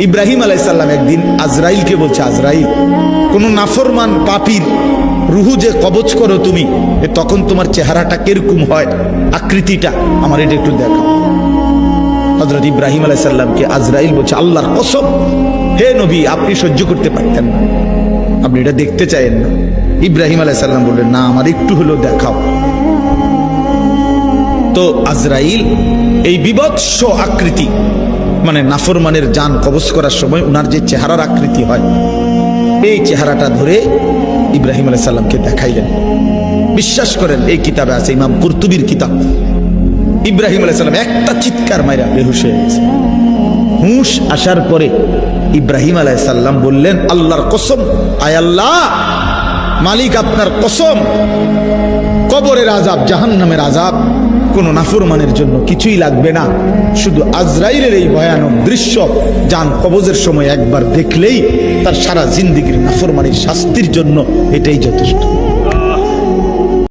ইব্রাহিম আলাইহিস সালাম একদিন আজরাইলকে বলছে, আজরাইল, কোন নাফরমান পাপীর রুহু যে কবজ করো তুমি, তখন তোমার চেহারাটা কিরকম হয়, আকৃতিটা আমার এটা একটু দেখাও। হযরত ইব্রাহিম আলাইহিস সালামকে আজরাইল বলছে, আল্লাহর কসম হে নবী, আপনি সহ্য করতে পারতেন না, আপনি এটা দেখতে চাইেন না। ইব্রাহিম আলাইহিস সালাম বললেন, না, আমার একটু হলেও দেখাও। তো আজরাইল এই বিভৎস আকৃতি, মানে নাফরমানের জান কবজ করার সময় উনার যে চেহারার আকৃতি হয়, এই চেহারাটা ধরে ইব্রাহিম আলাইহিস সালামকে দেখাইলেন। বিশ্বাস করেন, এই কিতাবে আছে, ইমাম কুরতুবীর কিতাব। ইব্রাহিম আলাইহিস সালাম একটা চিৎকার মাইরা বেহুশ হয়ে গেছে। হুঁশ আসার পরে ইব্রাহিম আলাইহিস সালাম বললেন, আল্লাহর কসম, আয় আল্লাহ, মালিক আপনার কসম, কবরের আযাব, জাহান্নামের আযাব কোন নাফরমানের জন্য কিছুই লাগবে না, শুধু আজরাইলের এই ভয়ানক দৃশ্য জান কবজের সময় একবার দেখলেই তার সারা জিন্দেগীর নাফরমানির শাস্তির জন্য এটাই যথেষ্ট।